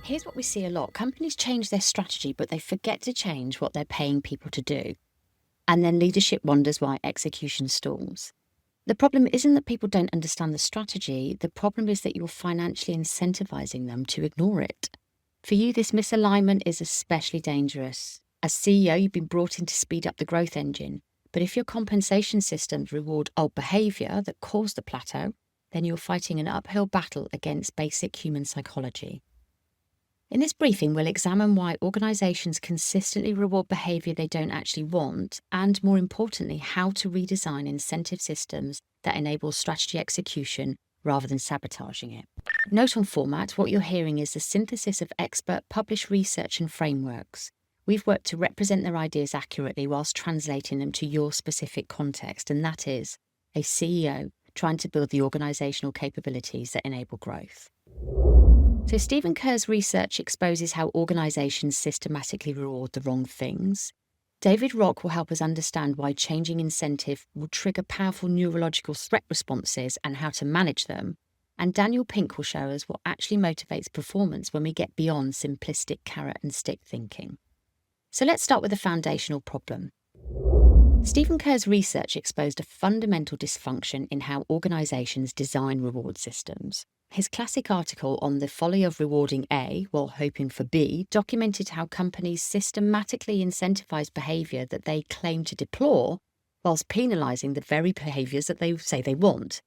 Here's what we see a lot. Companies change their strategy, but they forget to change what they're paying people to do. And then leadership wonders why execution stalls. The problem isn't that people don't understand the strategy. The problem is that you're financially incentivizing them to ignore it. For you, this misalignment is especially dangerous. As CEO, you've been brought in to speed up the growth engine. But if your compensation systems reward old behaviour that caused the plateau, then you're fighting an uphill battle against basic human psychology. In this briefing, we'll examine why organisations consistently reward behaviour they don't actually want, and more importantly, how to redesign incentive systems that enable strategy execution rather than sabotaging it. Note on format, what you're hearing is the synthesis of expert published research and frameworks. We've worked to represent their ideas accurately whilst translating them to your specific context, and that is a CEO trying to build the organisational capabilities that enable growth. So Stephen Kerr's research exposes how organisations systematically reward the wrong things. David Rock will help us understand why changing incentive will trigger powerful neurological threat responses and how to manage them. And Daniel Pink will show us what actually motivates performance when we get beyond simplistic carrot and stick thinking. So let's start with the foundational problem. Stephen Kerr's research exposed a fundamental dysfunction in how organisations design reward systems. His classic article on the folly of rewarding A while hoping for B documented how companies systematically incentivise behaviour that they claim to deplore, whilst penalising the very behaviours that they say they want.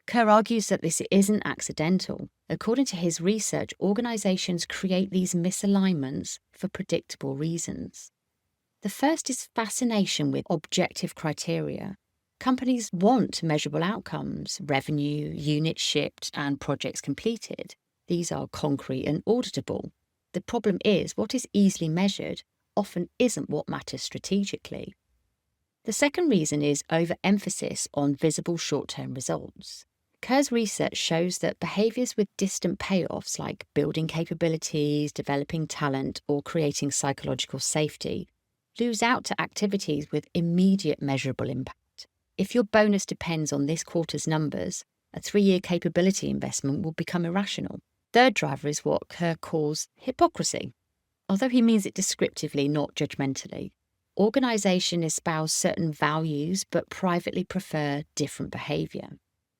Kerr argues that this isn't accidental. According to his research, organisations create these misalignments for predictable reasons. The first is fascination with objective criteria. Companies want measurable outcomes, revenue, units shipped, and projects completed. These are concrete and auditable. The problem is, what is easily measured often isn't what matters strategically. The second reason is overemphasis on visible short-term results. Kerr's research shows that behaviours with distant payoffs, like building capabilities, developing talent, or creating psychological safety, lose out to activities with immediate measurable impact. If your bonus depends on this quarter's numbers, a 3-year capability investment will become irrational. Third driver is what Kerr calls hypocrisy. Although he means it descriptively, not judgmentally. Organisations espouse certain values but privately prefer different behaviour.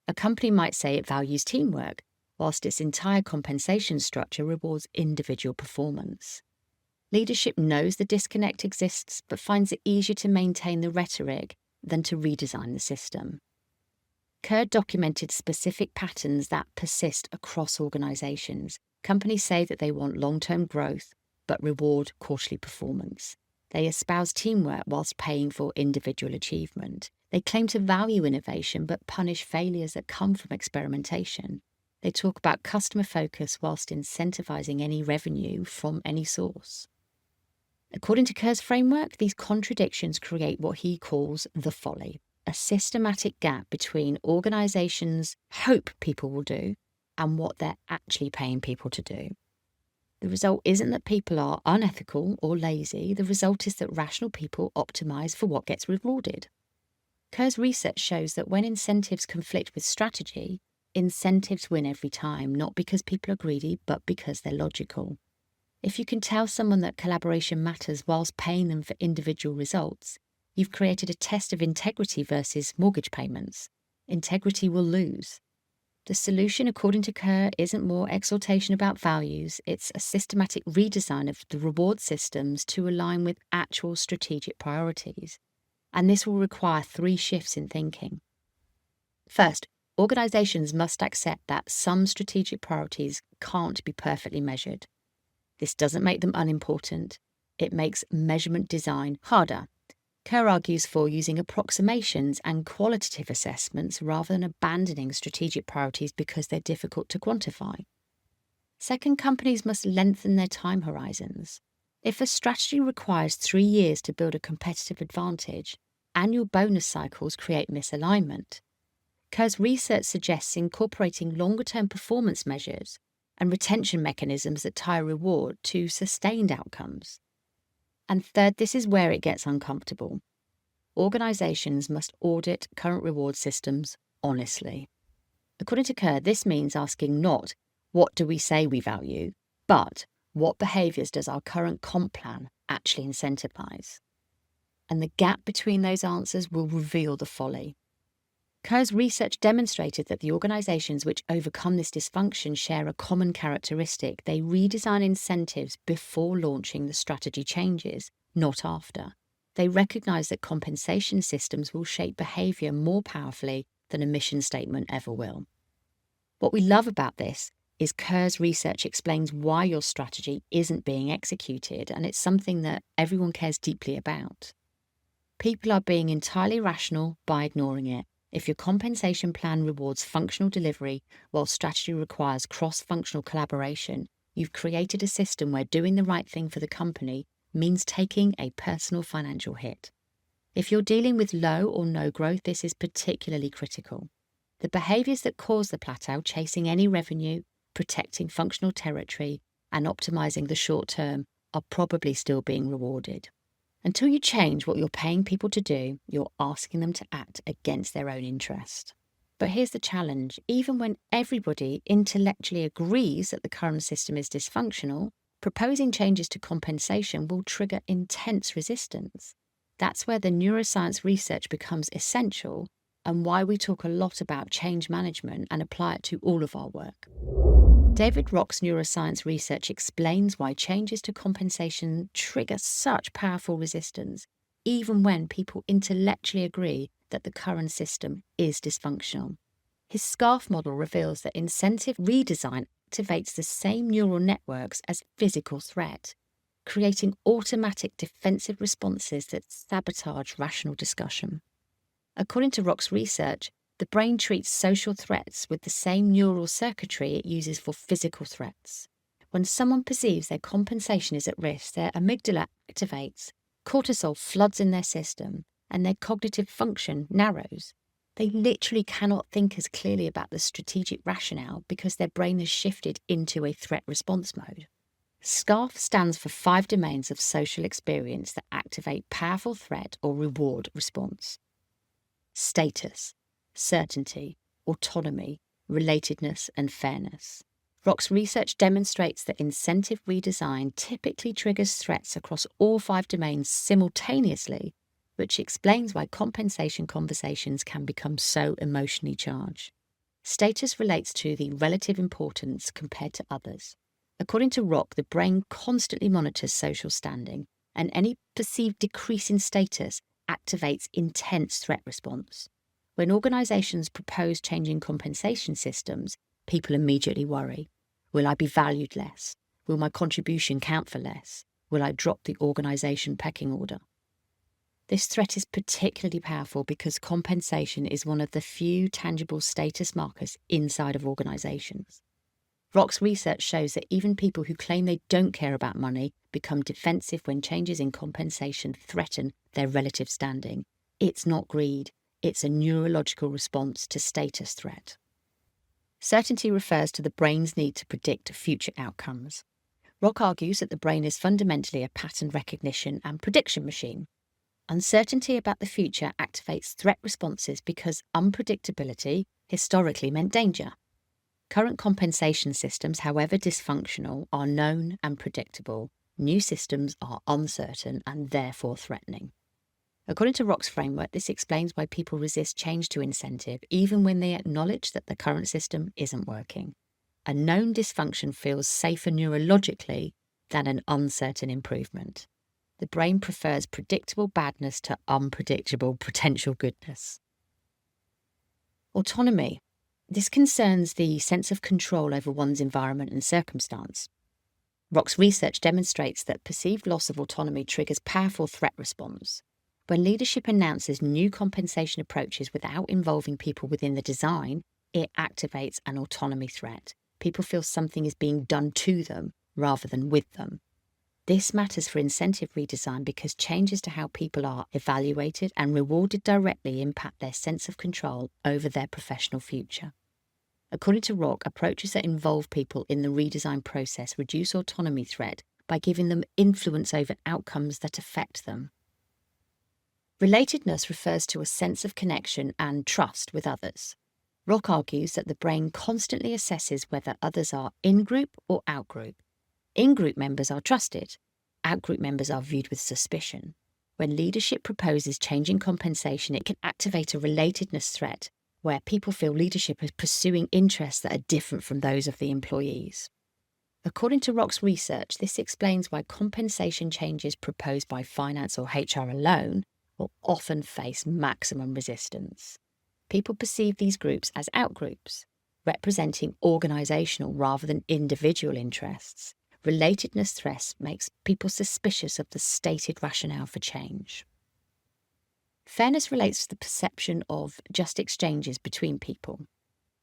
A company might say it values teamwork, whilst its entire compensation structure rewards individual performance. Leadership knows the disconnect exists but finds it easier to maintain the rhetoric than to redesign the system. Kerr documented specific patterns that persist across organisations. Companies say that they want long-term growth, but reward quarterly performance. They espouse teamwork whilst paying for individual achievement. They claim to value innovation, but punish failures that come from experimentation. They talk about customer focus whilst incentivising any revenue from any source. According to Kerr's framework, these contradictions create what he calls the folly, a systematic gap between organisations' hope people will do and what they're actually paying people to do. The result isn't that people are unethical or lazy. The result is that rational people optimise for what gets rewarded. Kerr's research shows that when incentives conflict with strategy, incentives win every time, not because people are greedy, but because they're logical. If you can tell someone that collaboration matters whilst paying them for individual results, you've created a test of integrity versus mortgage payments. Integrity will lose. The solution, according to Kerr, isn't more exaltation about values, it's a systematic redesign of the reward systems to align with actual strategic priorities. And this will require 3 shifts in thinking. First, organisations must accept that some strategic priorities can't be perfectly measured. This doesn't make them unimportant. It makes measurement design harder. Kerr argues for using approximations and qualitative assessments rather than abandoning strategic priorities because they're difficult to quantify. Second, companies must lengthen their time horizons. If a strategy requires 3 years to build a competitive advantage, annual bonus cycles create misalignment. Kerr's research suggests incorporating longer-term performance measures and retention mechanisms that tie reward to sustained outcomes. And third, this is where it gets uncomfortable. Organisations must audit current reward systems honestly. According to Kerr, this means asking not, what do we say we value, but What behaviours does our current comp plan actually incentivise? And the gap between those answers will reveal the folly. Kerr's research demonstrated that the organisations which overcome this dysfunction share a common characteristic. They redesign incentives before launching the strategy changes, not after. They recognise that compensation systems will shape behaviour more powerfully than a mission statement ever will. What we love about this is Kerr's research explains why your strategy isn't being executed, and it's something that everyone cares deeply about. People are being entirely rational by ignoring it. If your compensation plan rewards functional delivery while strategy requires cross-functional collaboration, you've created a system where doing the right thing for the company means taking a personal financial hit. If you're dealing with low or no growth, this is particularly critical. The behaviours that cause the plateau, chasing any revenue, protecting functional territory, and optimising the short term, are probably still being rewarded. Until you change what you're paying people to do, you're asking them to act against their own interest. But here's the challenge. Even when everybody intellectually agrees that the current system is dysfunctional, proposing changes to compensation will trigger intense resistance. That's where the neuroscience research becomes essential and why we talk a lot about change management and apply it to all of our work. David Rock's neuroscience research explains why changes to compensation trigger such powerful resistance, even when people intellectually agree that the current system is dysfunctional. His SCARF model reveals that incentive redesign activates the same neural networks as physical threat, creating automatic defensive responses that sabotage rational discussion. According to Rock's research, the brain treats social threats with the same neural circuitry it uses for physical threats. When someone perceives their compensation is at risk, their amygdala activates, cortisol floods in their system, and their cognitive function narrows. They literally cannot think as clearly about the strategic rationale because their brain has shifted into a threat response mode. SCARF stands for 5 domains of social experience that activate powerful threat or reward response. Status, certainty, autonomy, relatedness, and fairness. Rock's research demonstrates that incentive redesign typically triggers threats across all 5 domains simultaneously, which explains why compensation conversations can become so emotionally charged. Status relates to the relative importance compared to others. According to Rock, the brain constantly monitors social standing, and any perceived decrease in status activates intense threat response. When organisations propose changing compensation systems, people immediately worry. Will I be valued less? Will my contribution count for less? Will I drop the organisation pecking order? This threat is particularly powerful because compensation is one of the few tangible status markers inside of organisations. Rock's research shows that even people who claim they don't care about money become defensive when changes in compensation threaten their relative standing. It's not greed, it's a neurological response to status threat. Certainty refers to the brain's need to predict future outcomes. Rock argues that the brain is fundamentally a pattern recognition and prediction machine. Uncertainty about the future activates threat responses because unpredictability historically meant danger. Current compensation systems, however dysfunctional, are known and predictable. New systems are uncertain and therefore threatening. According to Rock's framework, this explains why people resist change to incentive even when they acknowledge that the current system isn't working. A known dysfunction feels safer neurologically than an uncertain improvement. The brain prefers predictable badness to unpredictable potential goodness. Autonomy. This concerns the sense of control over one's environment and circumstance. Rock's research demonstrates that perceived loss of autonomy triggers powerful threat response. When leadership announces new compensation approaches without involving people within the design, it activates an autonomy threat. People feel something is being done to them rather than with them. This matters for incentive redesign because changes to how people are evaluated and rewarded directly impact their sense of control over their professional future. According to Rock, approaches that involve people in the redesign process reduce autonomy threat by giving them influence over outcomes that affect them. Relatedness refers to a sense of connection and trust with others. Rock argues that the brain constantly assesses whether others are in-group or out-group. In-group members are trusted. Out-group members are viewed with suspicion. When leadership proposes changing compensation, it can activate a relatedness threat where people feel leadership is pursuing interests that are different from those of the employees. According to Rock's research, this explains why compensation changes proposed by finance or HR alone will often face maximum resistance. People perceive these groups as outgroups, representing organisational rather than individual interests. Relatedness threats makes people suspicious of the stated rationale for change. Fairness relates to the perception of just exchanges between people.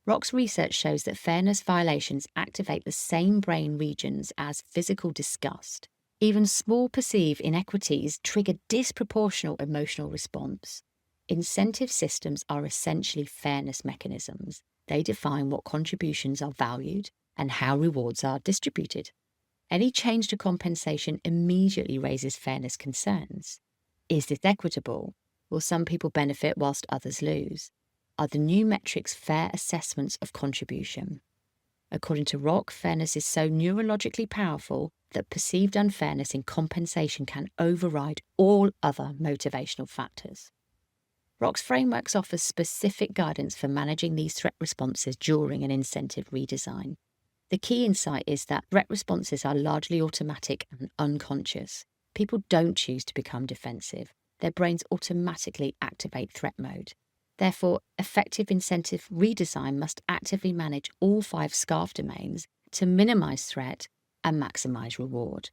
Rock's research shows that fairness violations activate the same brain regions as physical disgust. Even small perceived inequities trigger disproportional emotional response. Incentive systems are essentially fairness mechanisms. They define what contributions are valued and how rewards are distributed. Any change to compensation immediately raises fairness concerns. Is this equitable? Will some people benefit whilst others lose? Are the new metrics fair assessments of contribution? According to Rock, fairness is so neurologically powerful that perceived unfairness in compensation can override all other motivational factors. Rock's frameworks offer specific guidance for managing these threat responses during an incentive redesign. The key insight is that threat responses are largely automatic and unconscious. People don't choose to become defensive. Their brains automatically activate threat mode. Therefore, effective incentive redesign must actively manage all 5 SCARF domains to minimise threat and maximise reward.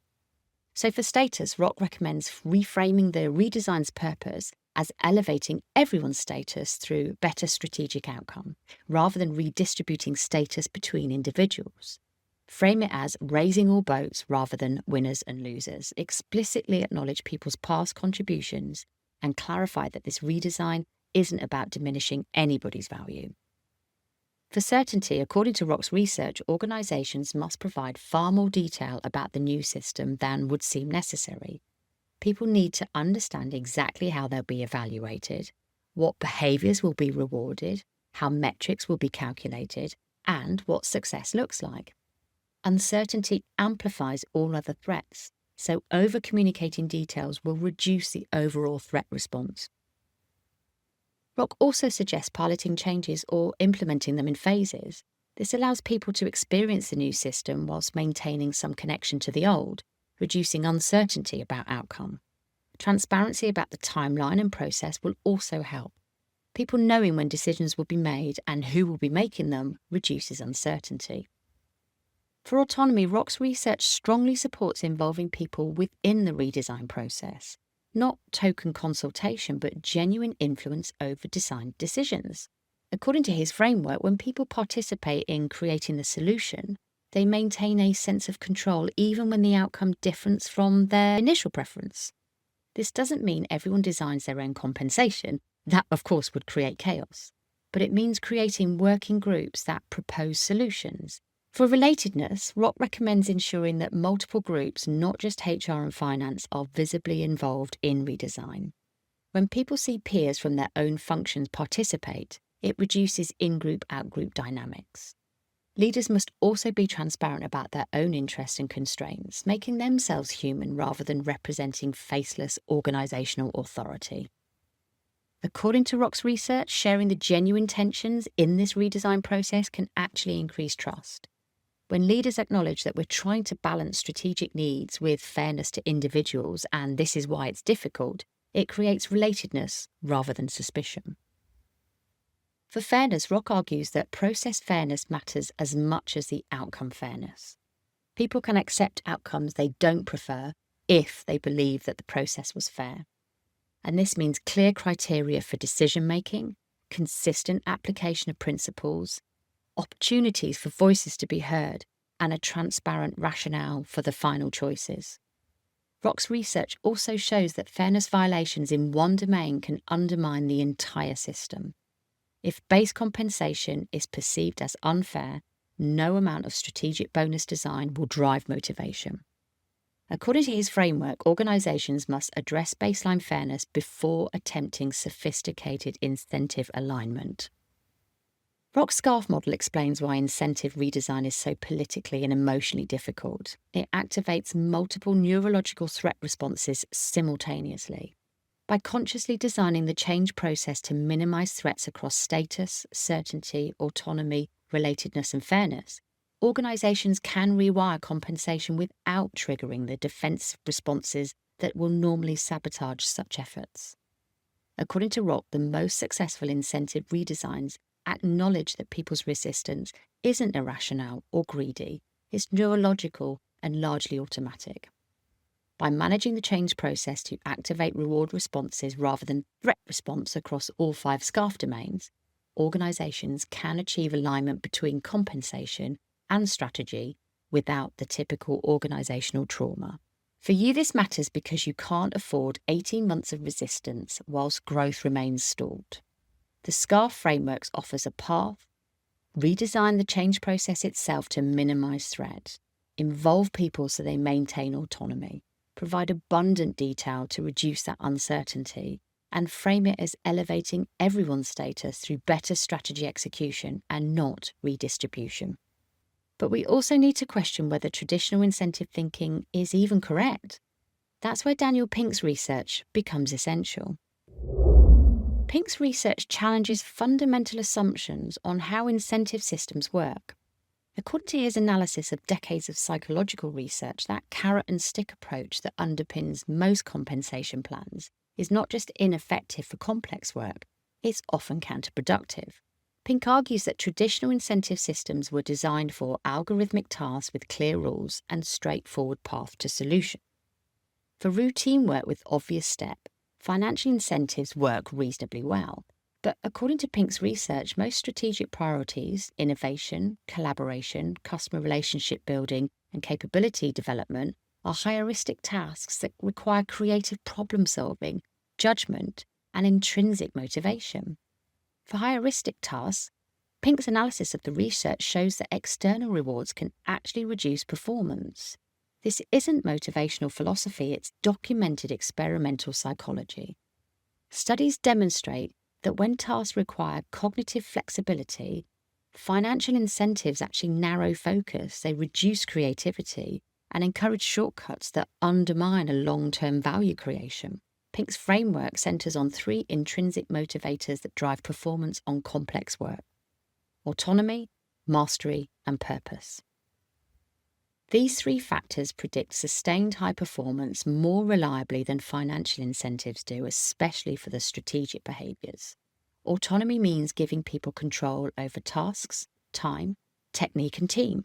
So for status, Rock recommends reframing the redesign's purpose as elevating everyone's status through better strategic outcome, rather than redistributing status between individuals. Frame it as raising all boats rather than winners and losers. Explicitly acknowledge people's past contributions and clarify that this redesign isn't about diminishing anybody's value. For certainty, according to Rock's research, organisations must provide far more detail about the new system than would seem necessary. People need to understand exactly how they'll be evaluated, what behaviours will be rewarded, how metrics will be calculated, and what success looks like. Uncertainty amplifies all other threats, so over-communicating details will reduce the overall threat response. Rock also suggests piloting changes or implementing them in phases. This allows people to experience the new system whilst maintaining some connection to the old, reducing uncertainty about outcome. Transparency about the timeline and process will also help. People knowing when decisions will be made and who will be making them reduces uncertainty. For autonomy, Rock's research strongly supports involving people within the redesign process. Not token consultation, but genuine influence over design decisions. According to his framework, when people participate in creating the solution, they maintain a sense of control even when the outcome differs from their initial preference. This doesn't mean everyone designs their own compensation. That, of course, would create chaos. But it means creating working groups that propose solutions. For relatedness, Rock recommends ensuring that multiple groups, not just HR and finance, are visibly involved in redesign. When people see peers from their own functions participate, it reduces in-group, out-group dynamics. Leaders must also be transparent about their own interests and constraints, making themselves human rather than representing faceless organisational authority. According to Rock's research, sharing the genuine tensions in this redesign process can actually increase trust. When leaders acknowledge that we're trying to balance strategic needs with fairness to individuals, and this is why it's difficult, it creates relatedness rather than suspicion. For fairness, Rock argues that process fairness matters as much as the outcome fairness. People can accept outcomes they don't prefer if they believe that the process was fair. And this means clear criteria for decision-making, consistent application of principles, opportunities for voices to be heard, and a transparent rationale for the final choices. Rock's research also shows that fairness violations in one domain can undermine the entire system. If base compensation is perceived as unfair, no amount of strategic bonus design will drive motivation. According to his framework, organisations must address baseline fairness before attempting sophisticated incentive alignment. Rock's scarf model explains why incentive redesign is so politically and emotionally difficult. It activates multiple neurological threat responses simultaneously. By consciously designing the change process to minimize threats across status, certainty, autonomy, relatedness, and fairness, organizations can rewire compensation without triggering the defensive responses that will normally sabotage such efforts. According to Rock, the most successful incentive redesigns acknowledge that people's resistance isn't irrational or greedy, it's neurological and largely automatic. By managing the change process to activate reward responses rather than threat response across all 5 SCARF domains, organisations can achieve alignment between compensation and strategy without the typical organisational trauma. For you, this matters because you can't afford 18 months of resistance whilst growth remains stalled. The SCARF frameworks offers a path, redesign the change process itself to minimise threat, involve people so they maintain autonomy, provide abundant detail to reduce that uncertainty, and frame it as elevating everyone's status through better strategy execution and not redistribution. But we also need to question whether traditional incentive thinking is even correct. That's where Daniel Pink's research becomes essential. Pink's research challenges fundamental assumptions on how incentive systems work. According to his analysis of decades of psychological research, that carrot and stick approach that underpins most compensation plans is not just ineffective for complex work, it's often counterproductive. Pink argues that traditional incentive systems were designed for algorithmic tasks with clear rules and straightforward path to solution. For routine work with obvious step, financial incentives work reasonably well. But according to Pink's research, most strategic priorities, innovation, collaboration, customer relationship building, and capability development, are heuristic tasks that require creative problem solving, judgment, and intrinsic motivation. For heuristic tasks, Pink's analysis of the research shows that external rewards can actually reduce performance. This isn't motivational philosophy, it's documented experimental psychology. Studies demonstrate that when tasks require cognitive flexibility, financial incentives actually narrow focus, they reduce creativity, and encourage shortcuts that undermine a long-term value creation. Pink's framework centres on 3 intrinsic motivators that drive performance on complex work: autonomy, mastery, and purpose. These 3 factors predict sustained high performance more reliably than financial incentives do, especially for the strategic behaviours. Autonomy means giving people control over tasks, time, technique, and team.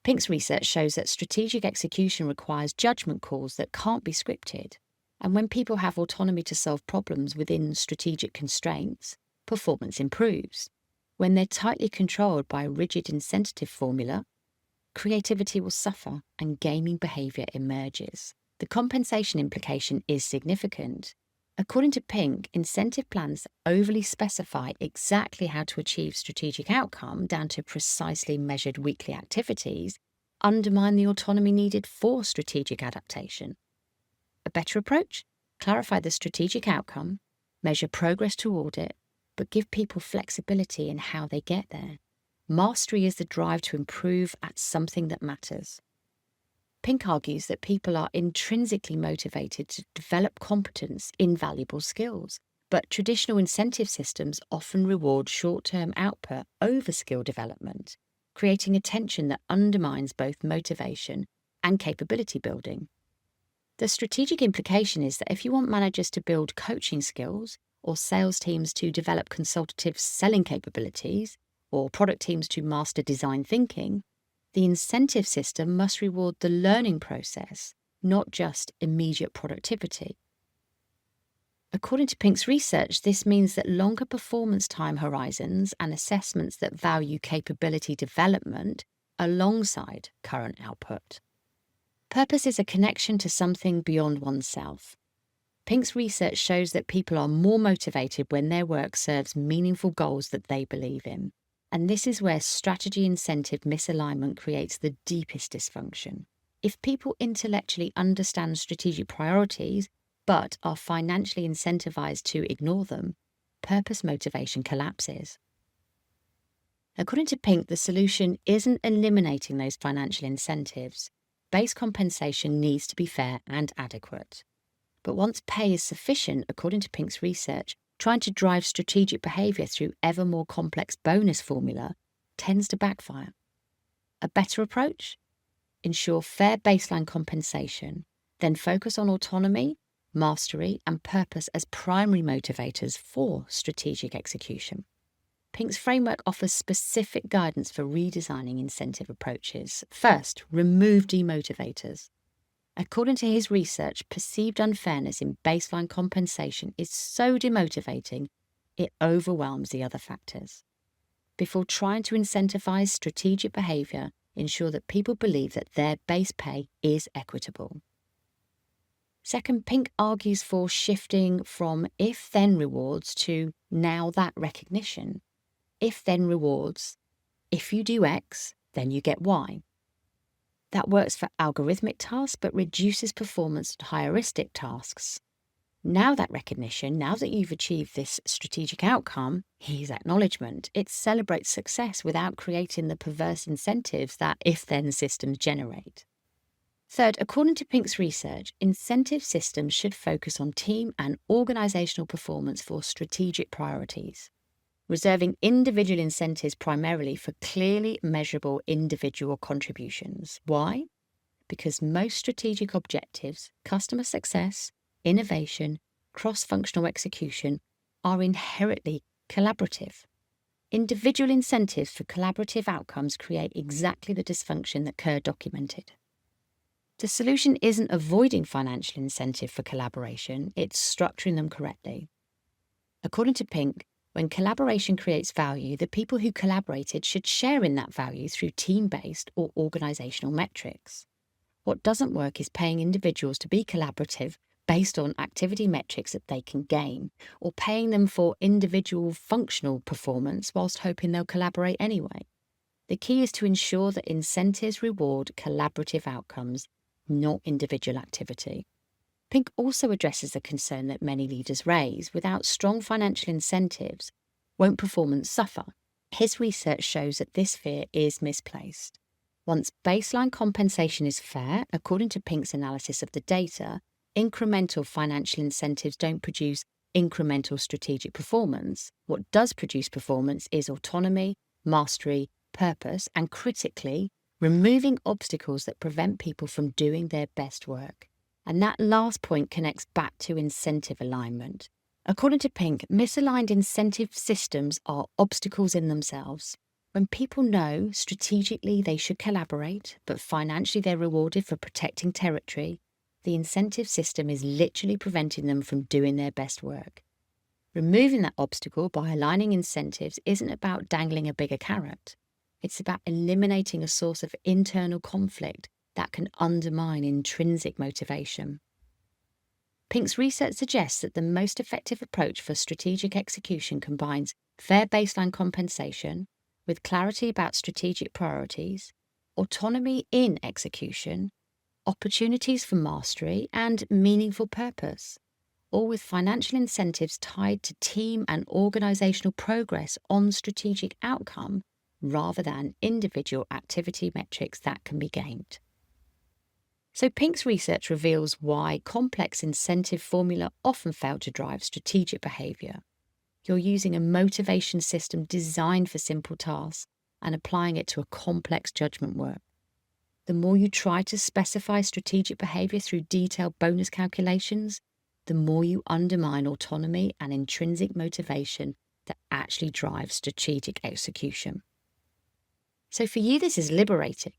Pink's research shows that strategic execution requires judgment calls that can't be scripted. And when people have autonomy to solve problems within strategic constraints, performance improves. When they're tightly controlled by a rigid incentive formula, creativity will suffer and gaming behaviour emerges. The compensation implication is significant. According to Pink, incentive plans overly specify exactly how to achieve strategic outcome down to precisely measured weekly activities, undermine the autonomy needed for strategic adaptation. A better approach? Clarify the strategic outcome, measure progress toward it, but give people flexibility in how they get there. Mastery is the drive to improve at something that matters. Pink argues that people are intrinsically motivated to develop competence in valuable skills, but traditional incentive systems often reward short-term output over skill development, creating a tension that undermines both motivation and capability building. The strategic implication is that if you want managers to build coaching skills, or sales teams to develop consultative selling capabilities, or product teams to master design thinking, the incentive system must reward the learning process, not just immediate productivity. According to Pink's research, this means that longer performance time horizons and assessments that value capability development alongside current output. Purpose is a connection to something beyond oneself. Pink's research shows that people are more motivated when their work serves meaningful goals that they believe in. And this is where strategy-incentive misalignment creates the deepest dysfunction. If people intellectually understand strategic priorities, but are financially incentivized to ignore them, purpose motivation collapses. According to Pink, the solution isn't eliminating those financial incentives. Base compensation needs to be fair and adequate. But once pay is sufficient, according to Pink's research, trying to drive strategic behaviour through ever more complex bonus formula tends to backfire. A better approach? Ensure fair baseline compensation, then focus on autonomy, mastery, and purpose as primary motivators for strategic execution. Pink's framework offers specific guidance for redesigning incentive approaches. First, remove demotivators. According to his research, perceived unfairness in baseline compensation is so demotivating, it overwhelms the other factors. Before trying to incentivize strategic behaviour, ensure that people believe that their base pay is equitable. Second, Pink argues for shifting from if-then rewards to now-that recognition. If-then rewards, if you do X, then you get Y. That works for algorithmic tasks but reduces performance at heuristic tasks. Now that recognition, now that you've achieved this strategic outcome, here's acknowledgement. It celebrates success without creating the perverse incentives that if-then systems generate. Third, according to Pink's research, incentive systems should focus on team and organisational performance for strategic priorities, reserving individual incentives primarily for clearly measurable individual contributions. Why? Because most strategic objectives, customer success, innovation, cross-functional execution, are inherently collaborative. Individual incentives for collaborative outcomes create exactly the dysfunction that Kerr documented. The solution isn't avoiding financial incentive for collaboration, it's structuring them correctly. According to Pink, when collaboration creates value, the people who collaborated should share in that value through team-based or organisational metrics. What doesn't work is paying individuals to be collaborative based on activity metrics that they can gain, or paying them for individual functional performance whilst hoping they'll collaborate anyway. The key is to ensure that incentives reward collaborative outcomes, not individual activity. Pink also addresses the concern that many leaders raise. Without strong financial incentives, won't performance suffer? His research shows that this fear is misplaced. Once baseline compensation is fair, according to Pink's analysis of the data, incremental financial incentives don't produce incremental strategic performance. What does produce performance is autonomy, mastery, purpose, and critically, removing obstacles that prevent people from doing their best work. And that last point connects back to incentive alignment. According to Pink, misaligned incentive systems are obstacles in themselves. When people know strategically they should collaborate, but financially they're rewarded for protecting territory, the incentive system is literally preventing them from doing their best work. Removing that obstacle by aligning incentives isn't about dangling a bigger carrot. It's about eliminating a source of internal conflict that can undermine intrinsic motivation. Pink's research suggests that the most effective approach for strategic execution combines fair baseline compensation with clarity about strategic priorities, autonomy in execution, opportunities for mastery, and meaningful purpose, all with financial incentives tied to team and organisational progress on strategic outcome rather than individual activity metrics that can be gained. So Pink's research reveals why complex incentive formula often fail to drive strategic behaviour. You're using a motivation system designed for simple tasks and applying it to a complex judgment work. The more you try to specify strategic behaviour through detailed bonus calculations, the more you undermine autonomy and intrinsic motivation that actually drives strategic execution. So for you, this is liberating.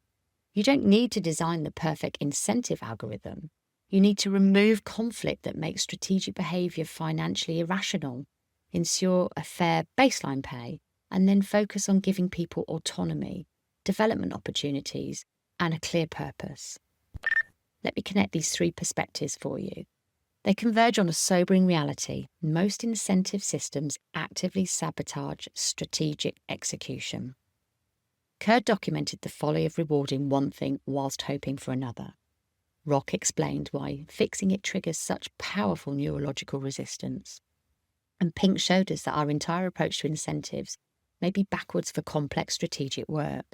You don't need to design the perfect incentive algorithm. You need to remove conflict that makes strategic behaviour financially irrational, ensure a fair baseline pay, and then focus on giving people autonomy, development opportunities, and a clear purpose. Let me connect these three perspectives for you. They converge on a sobering reality. Most incentive systems actively sabotage strategic execution. Kerr documented the folly of rewarding one thing whilst hoping for another. Rock explained why fixing it triggers such powerful neurological resistance. And Pink showed us that our entire approach to incentives maybe backwards for complex strategic work.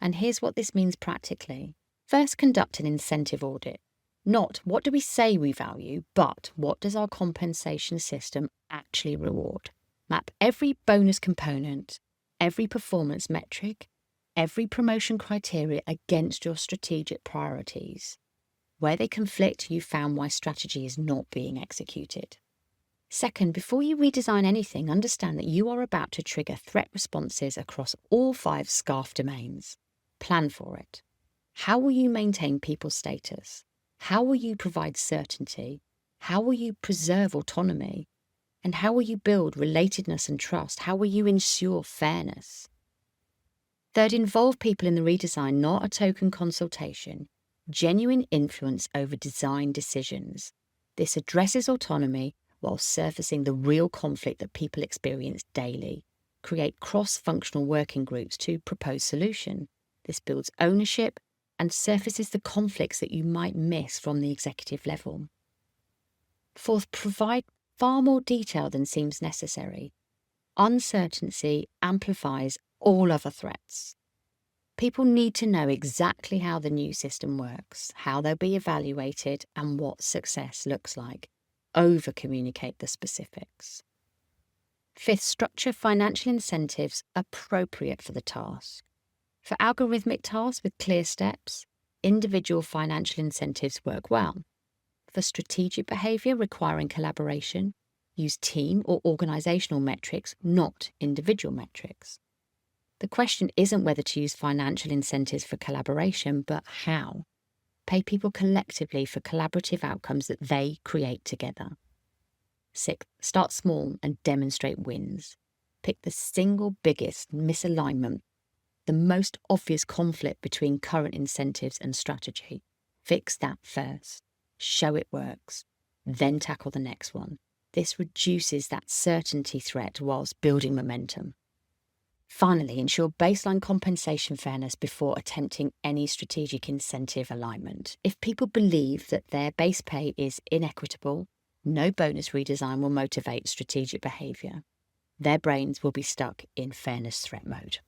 And here's what this means practically. First, conduct an incentive audit. Not what do we say we value, but what does our compensation system actually reward? Map every bonus component, every performance metric, every promotion criteria against your strategic priorities. Where they conflict, you found why strategy is not being executed. Second, before you redesign anything, understand that you are about to trigger threat responses across all 5 SCARF domains. Plan for it. How will you maintain people's status? How will you provide certainty? How will you preserve autonomy? And how will you build relatedness and trust? How will you ensure fairness? Third, involve people in the redesign, not a token consultation. Genuine influence over design decisions. This addresses autonomy while surfacing the real conflict that people experience daily. Create cross-functional working groups to propose solution. This builds ownership and surfaces the conflicts that you might miss from the executive level. Fourth, provide far more detail than seems necessary. Uncertainty amplifies all other threats. People need to know exactly how the new system works, how they'll be evaluated, and what success looks like. Over-communicate the specifics. Fifth, structure financial incentives appropriate for the task. For algorithmic tasks with clear steps, individual financial incentives work well. For strategic behaviour requiring collaboration, use team or organisational metrics, not individual metrics. The question isn't whether to use financial incentives for collaboration, but how. Pay people collectively for collaborative outcomes that they create together. Sixth, start small and demonstrate wins. Pick the single biggest misalignment, the most obvious conflict between current incentives and strategy. Fix that first. Show it works. Then tackle the next one. This reduces that certainty threat whilst building momentum. Finally, ensure baseline compensation fairness before attempting any strategic incentive alignment. If people believe that their base pay is inequitable, no bonus redesign will motivate strategic behaviour. Their brains will be stuck in fairness threat mode.